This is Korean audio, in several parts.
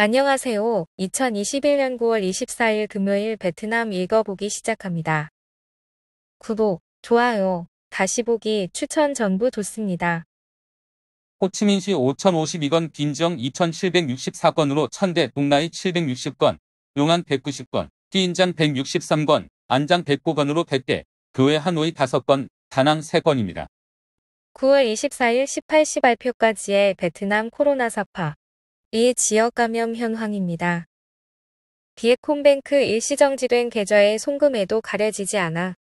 안녕하세요. 2021년 9월 24일 금요일 베트남 읽어보기 시작합니다. 구독, 좋아요, 다시 보기 추천 전부 좋습니다. 호치민시 5052건, 빈정 2764건으로 천대, 동나이 760건, 용안 190건, 띠인장 163건, 안장 109건으로 100대, 교회 하노이 5건, 다낭 3건입니다. 9월 24일 18시 발표까지의 베트남 코로나 사파. 이 지역 감염 현황입니다. 비에콤뱅크 일시정지된 계좌의 송금에도 가려지지 않아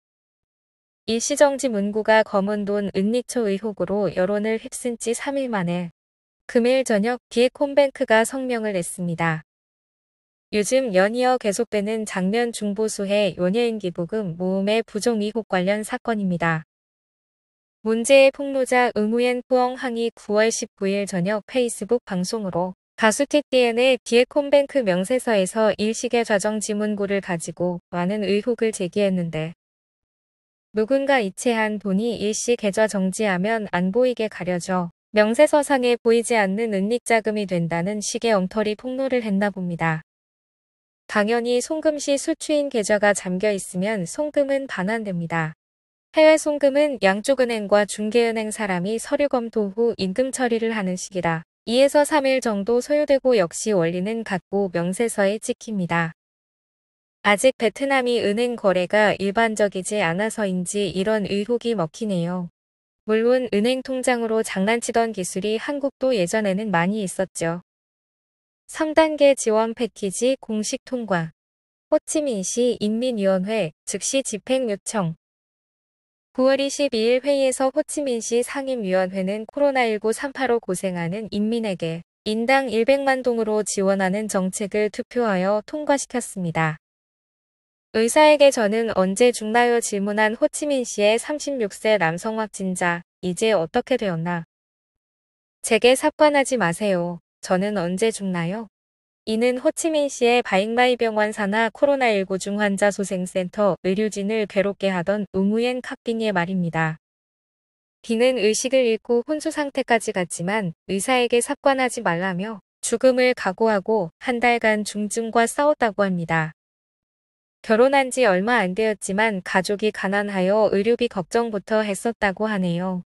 일시정지 문구가 검은 돈 은닉초 의혹으로 여론을 휩쓴 지 3일 만에 금일 저녁 비에콤뱅크가 성명을 냈습니다. 요즘 연이어 계속되는 장면 중보수해 연예인 기부금 모음의 부정 의혹 관련 사건입니다. 문제의 폭로자 응우옌 푸엉항이 9월 19일 저녁 페이스북 방송으로 가수 티띠엔의 비에콤뱅크 명세서에서 일시계 좌정 지문고를 가지고 많은 의혹을 제기했는데 누군가 이체한 돈이 일시 계좌 정지하면 안 보이게 가려져 명세서상에 보이지 않는 은닉자금이 된다는 식의 엉터리 폭로를 했나 봅니다. 당연히 송금 시 수취인 계좌가 잠겨 있으면 송금은 반환됩니다. 해외 송금은 양쪽 은행과 중개은행 사람이 서류 검토 후 임금 처리를 하는 식이라 2에서 3일 정도 소요되고 역시 원리는 같고 명세서에 찍힙니다. 아직 베트남이 은행 거래가 일반적이지 않아서인지 이런 의혹이 먹히네요. 물론 은행 통장으로 장난치던 기술이 한국도 예전에는 많이 있었죠. 3단계 지원 패키지 공식 통과. 호치민시 인민위원회 즉시 집행 요청. 9월 22일 회의에서 호치민시 상임위원회는 코로나19 3파로 고생하는 인민에게 인당 100만 동으로 지원하는 정책을 투표하여 통과시켰습니다. 의사에게 저는 언제 죽나요? 질문한 호치민시의 36세 남성 확진자, 이제 어떻게 되었나? 제게 삽관하지 마세요. 저는 언제 죽나요? 이는 호치민시의 바잉마이 병원 산하 코로나19 중환자 소생센터 의료진을 괴롭게 하던 응우옌 칵빙의 말입니다. 빙은 의식을 잃고 혼수 상태까지 갔지만 의사에게 삽관하지 말라며 죽음을 각오하고 한 달간 중증과 싸웠다고 합니다. 결혼한 지 얼마 안 되었지만 가족이 가난하여 의료비 걱정부터 했었다고 하네요.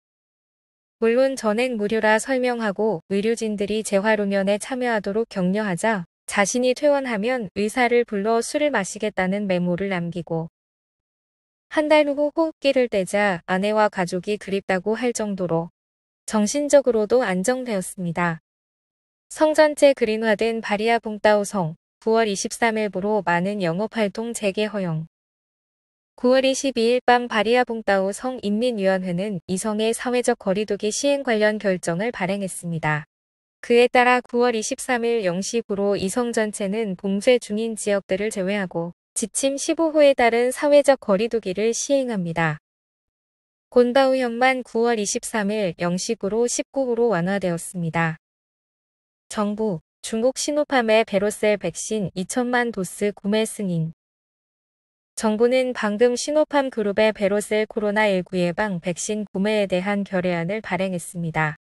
물론 전액 무료라 설명하고 의료진들이 재활운전에 참여하도록 격려하자 자신이 퇴원하면 의사를 불러 술을 마시겠다는 메모를 남기고 한 달 후 호흡기를 떼자 아내와 가족이 그립다고 할 정도로 정신적으로도 안정되었습니다. 성 전체 그린화된 바리아 붕따오 성 9월 23일부로 많은 영업활동 재개 허용. 9월 22일 밤 바리아 붕따오 성 인민위원회는 이 성의 사회적 거리두기 시행 관련 결정을 발행했습니다. 그에 따라 9월 23일 0시부로 이 성 전체는 봉쇄 중인 지역들을 제외하고 지침 15호에 따른 사회적 거리두기를 시행합니다. 곤바우현만 9월 23일 0시구로 19호로 완화되었습니다. 정부, 중국 시노팜의 베로셀 백신 2천만 도스 구매 승인. 정부는 방금 시노팜 그룹의 베로셀 코로나19 예방 백신 구매에 대한 결의안을 발행했습니다.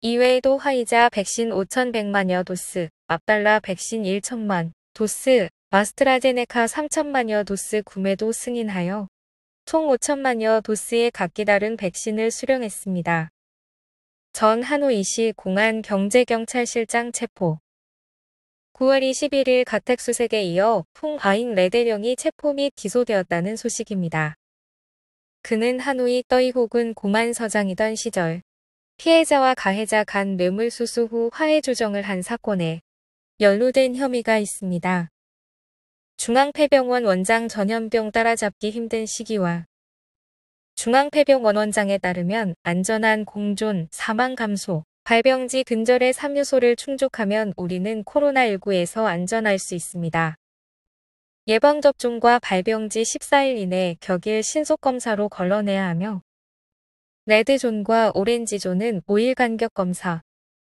이외에도 화이자 백신 5,100만여 도스, 압달라 백신 1천만 도스, 아스트라제네카 3천만여 도스 구매도 승인하여 총 5천만여 도스의 각기 다른 백신을 수령했습니다. 전 하노이시 공안 경제경찰실장 체포. 9월 21일 가택수색에 이어 풍 아잉 레대령이 체포 및 기소되었다는 소식입니다. 그는 하노이 떠이호군 공안서장이던 시절 피해자와 가해자 간 뇌물수수 후 화해 조정을 한 사건에 연루된 혐의가 있습니다. 중앙폐병원 원장 전염병 따라잡기 힘든 시기와 중앙폐병원 원장에 따르면 안전한 공존, 사망 감소, 발병지 근절의 3요소를 충족하면 우리는 코로나19에서 안전할 수 있습니다. 예방접종과 발병지 14일 이내 격일 신속검사로 걸러내야 하며 레드존과 오렌지존은 5일 간격 검사,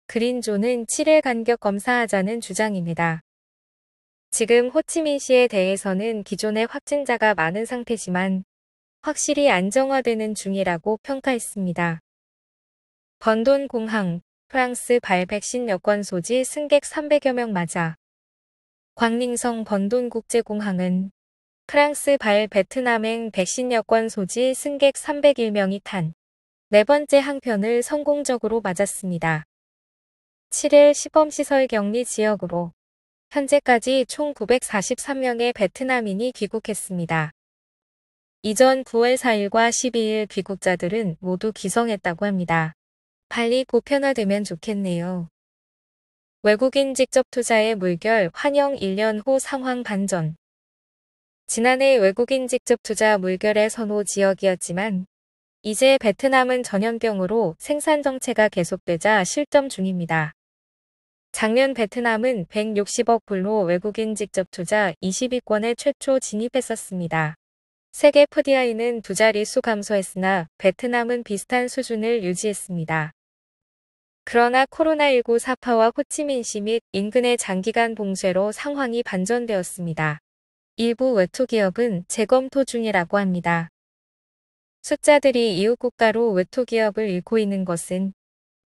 그린존은 7일 간격 검사하자는 주장입니다. 지금 호치민시에 대해서는 기존의 확진자가 많은 상태지만 확실히 안정화되는 중이라고 평가했습니다. 번돈 공항, 프랑스 발 백신 여권 소지 승객 300여 명 맞아. 광닝성 번돈국제공항은 프랑스 발 베트남행 백신 여권 소지 승객 301명이 탄 네 번째 항편을 성공적으로 맞았습니다. 7일 시범시설 격리 지역으로 현재까지 총 943명의 베트남인이 귀국했습니다. 이전 9월 4일과 12일 귀국자들은 모두 기성했다고 합니다. 빨리 보편화되면 좋겠네요. 외국인 직접 투자의 물결 환영 1년 후 상황 반전. 지난해 외국인 직접 투자 물결의 선호 지역이었지만 이제 베트남은 전염병으로 생산 정체가 계속되자 실점 중입니다. 작년 베트남은 160억 불로 외국인 직접 투자 20위권에 최초 진입했었습니다. 세계 FDI는 두 자릿수 감소했으나 베트남은 비슷한 수준을 유지했습니다. 그러나 코로나19 사파와 호치민시 및 인근의 장기간 봉쇄로 상황이 반전되었습니다. 일부 외투기업은 재검토 중이라고 합니다. 숫자들이 이웃 국가로 외투기업을 잃고 있는 것은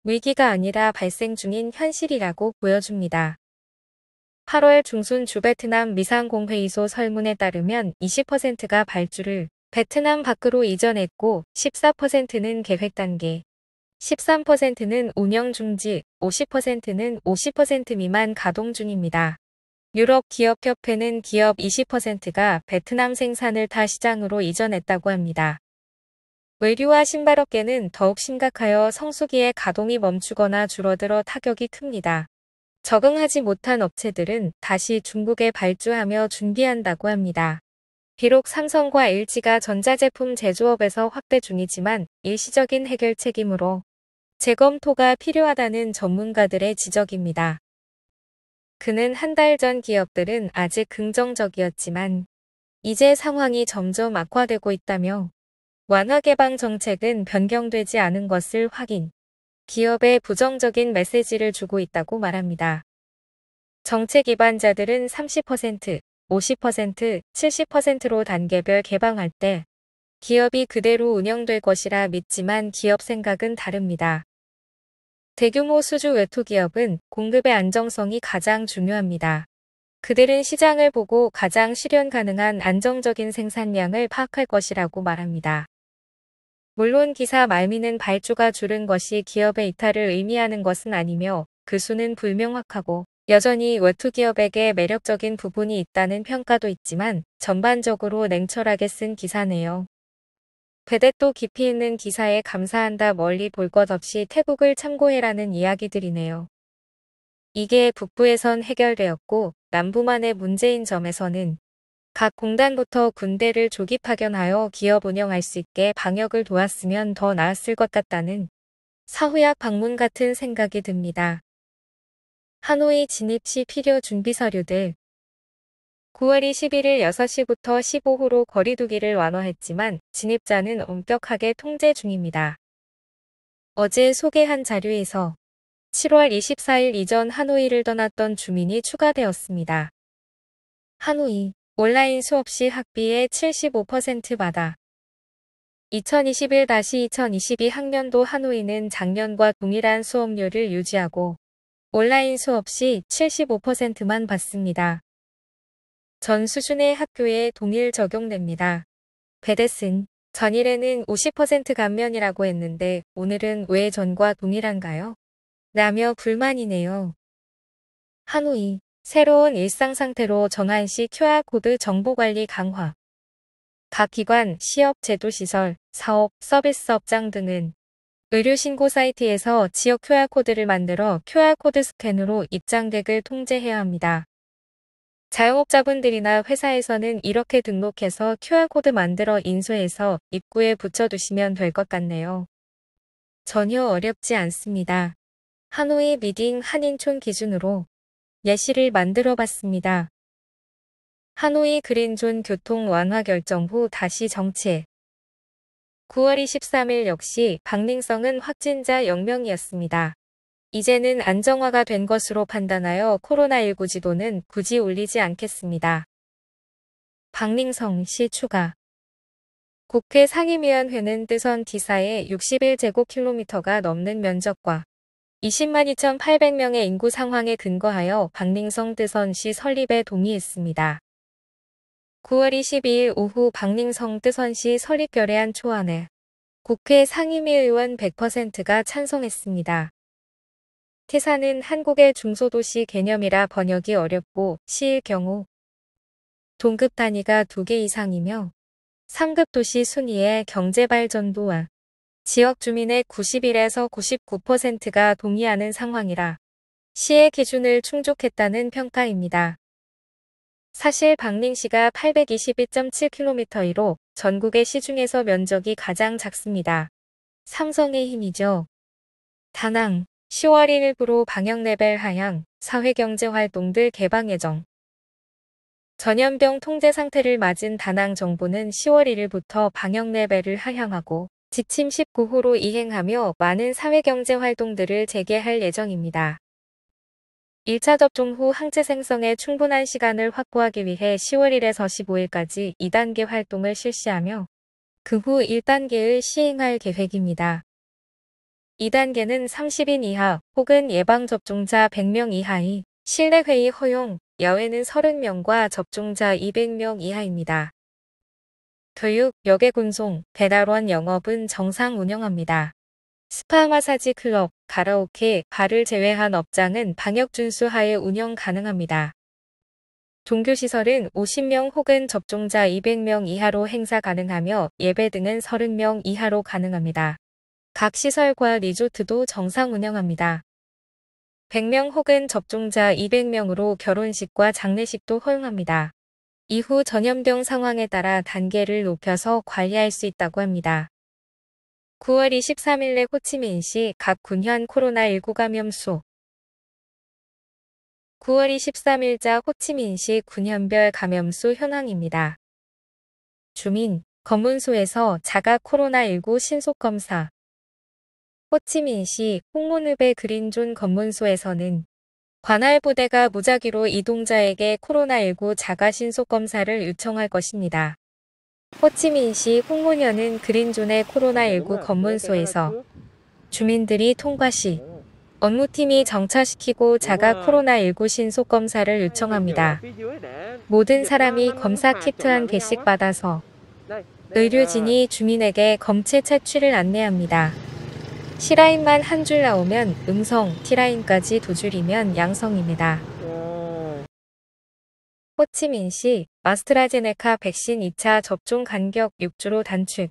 위기가 아니라 발생 중인 현실이라고 보여줍니다. 8월 중순 주베트남 미상공회의소 설문에 따르면 20%가 발주를 베트남 밖으로 이전했고 14%는 계획 단계, 13%는 운영 중지, 50%는 50% 미만 가동 중입니다. 유럽 기업협회는 기업 20%가 베트남 생산을 타 시장으로 이전했다고 합니다. 의류와 신발업계는 더욱 심각하여 성수기에 가동이 멈추거나 줄어들어 타격이 큽니다. 적응하지 못한 업체들은 다시 중국에 발주하며 준비한다고 합니다. 비록 삼성과 LG가 전자제품 제조업에서 확대 중이지만 일시적인 해결책이므로 재검토가 필요하다는 전문가들의 지적입니다. 그는 한 달 전 기업들은 아직 긍정적이었지만 이제 상황이 점점 악화되고 있다며 완화 개방 정책은 변경되지 않은 것을 확인, 기업에 부정적인 메시지를 주고 있다고 말합니다. 정책 입안자들은 30%, 50%, 70%로 단계별 개방할 때 기업이 그대로 운영될 것이라 믿지만 기업 생각은 다릅니다. 대규모 수주 외투기업은 공급의 안정성이 가장 중요합니다. 그들은 시장을 보고 가장 실현 가능한 안정적인 생산량을 파악할 것이라고 말합니다. 물론 기사 말미는 발주가 줄은 것이 기업의 이탈을 의미하는 것은 아니며 그 수는 불명확하고 여전히 외투기업에게 매력적인 부분이 있다는 평가도 있지만 전반적으로 냉철하게 쓴 기사네요. 베댓도 깊이 있는 기사에 감사한다 멀리 볼 것 없이 태국을 참고해라는 이야기들이네요. 이게 북부에선 해결되었고 남부만의 문제인 점에서는 각 공단부터 군대를 조기 파견하여 기업 운영할 수 있게 방역을 도왔으면 더 나았을 것 같다는 사후약 방문 같은 생각이 듭니다. 하노이 진입 시 필요 준비 서류들 9월 21일 6시부터 15호로 거리두기를 완화했지만 진입자는 엄격하게 통제 중입니다. 어제 소개한 자료에서 7월 24일 이전 하노이를 떠났던 주민이 추가되었습니다. 하노이 온라인 수업 시 학비의 75% 받아 2021-2022 학년도 하노이는 작년과 동일한 수업료를 유지하고 온라인 수업 시 75%만 받습니다. 전 수준의 학교에 동일 적용됩니다. 베댓은 전일에는 50% 감면이라고 했는데 오늘은 왜 전과 동일한가요? 라며 불만이네요. 하노이 새로운 일상 상태로 전환 시 QR코드 정보관리 강화. 각 기관, 시업, 제도시설, 사업, 서비스 업장 등은 의료신고 사이트에서 지역 QR코드를 만들어 QR코드 스캔으로 입장객을 통제해야 합니다. 자영업자분들이나 회사에서는 이렇게 등록해서 QR코드 만들어 인쇄해서 입구에 붙여두시면 될 것 같네요. 전혀 어렵지 않습니다. 하노이 미딩 한인촌 기준으로 예시를 만들어 봤습니다. 하노이 그린존 교통 완화 결정 후 다시 정체. 9월 23일 역시 박닝성은 확진자 0명이었습니다. 이제는 안정화가 된 것으로 판단하여 코로나19 지도는 굳이 올리지 않겠습니다. 박닝성 시 추가. 국회 상임위원회는 뜨선 기사에 61제곱킬로미터가 넘는 면적과 20만 2,800명의 인구 상황에 근거하여 박링성 뜨선시 설립에 동의했습니다. 9월 22일 오후 박링성 뜨선시 설립 결의안 초안에 국회 상임위 의원 100%가 찬성했습니다. 태산은 한국의 중소도시 개념이라 번역이 어렵고 시일 경우 동급 단위가 2개 이상이며 3급 도시 순위의 경제발전도와 지역 주민의 91에서 99%가 동의하는 상황이라 시의 기준을 충족했다는 평가입니다. 사실 박링시가 822.7km1로 전국의 시 중에서 면적이 가장 작습니다. 삼성의 힘이죠. 다낭 10월 1일부로 방역레벨 하향, 사회경제활동들 개방 예정. 전염병 통제 상태를 맞은 다낭 정부는 10월 1일부터 방역레벨을 하향하고 지침 19호로 이행하며 많은 사회경제활동들을 재개할 예정입니다. 1차 접종 후 항체 생성에 충분한 시간을 확보하기 위해 10월 1일에서 15일까지 2단계 활동을 실시하며 그 후 1단계를 시행할 계획입니다. 2단계는 30인 이하 혹은 예방접종자 100명 이하의 실내 회의 허용, 야외는 30명과 접종자 200명 이하입니다. 교육, 여객운송, 배달원 영업은 정상 운영합니다. 스파 마사지 클럽, 가라오케, 바를 제외한 업장은 방역 준수 하에 운영 가능합니다. 종교시설은 50명 혹은 접종자 200명 이하로 행사 가능하며 예배 등은 30명 이하로 가능합니다. 각 시설과 리조트도 정상 운영합니다. 100명 혹은 접종자 200명으로 결혼식과 장례식도 허용합니다. 이후 전염병 상황에 따라 단계를 높여서 관리할 수 있다고 합니다. 9월 23일에 호치민시 각 군현 코로나19 감염수 9월 23일자 호치민시 군현별 감염수 현황입니다. 주민, 검문소에서 자가 코로나19 신속검사 호치민시 홍문읍의 그린존 검문소에서는 관할 부대가 무작위로 이동자에게 코로나19 자가 신속검사를 요청할 것입니다. 호치민시 홍문현은 그린존의 코로나19 검문소에서 주민들이 통과 시 업무팀이 정차시키고 자가 코로나19 신속검사를 요청합니다. 모든 사람이 검사 키트 한 개씩 받아서 의료진이 주민에게 검체 채취를 안내합니다. C라인만 한 줄 나오면 음성, T라인까지 두 줄이면 양성입니다. 호치민시 아스트라제네카 백신 2차 접종 간격 6주로 단축.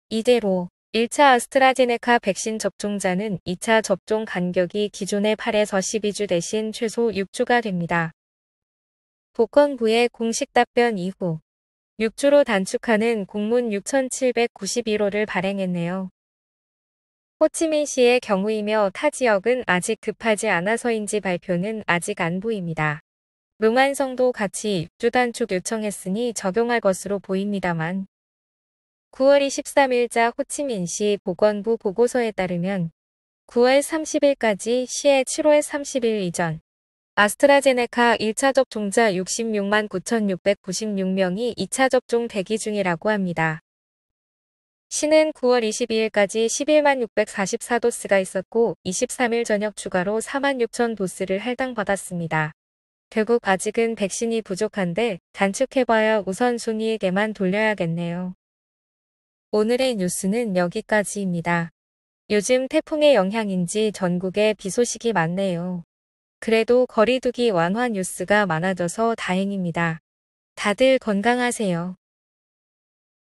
이대로 1차 아스트라제네카 백신 접종자는 2차 접종 간격이 기존의 8에서 12주 대신 최소 6주가 됩니다. 보건부의 공식 답변 이후 6주로 단축하는 공문 6,791호를 발행했네요. 호치민시의 경우이며 타 지역은 아직 급하지 않아서인지 발표는 아직 안 보입니다. 롱안성도 같이 6주 단축 요청했으니 적용할 것으로 보입니다만 9월 23일자 호치민시 보건부 보고서에 따르면 9월 30일까지 시의 7월 30일 이전 아스트라제네카 1차 접종자 66만 9,696명이 2차 접종 대기 중이라고 합니다. 시는 9월 22일까지 11만 644도스가 있었고 23일 저녁 추가로 4만 6천 도스를 할당받았습니다. 결국 아직은 백신이 부족한데 단축해봐야 우선순위에게만 돌려야겠네요. 오늘의 뉴스는 여기까지입니다. 요즘 태풍의 영향인지 전국에 비 소식이 많네요. 그래도 거리두기 완화 뉴스가 많아져서 다행입니다. 다들 건강하세요.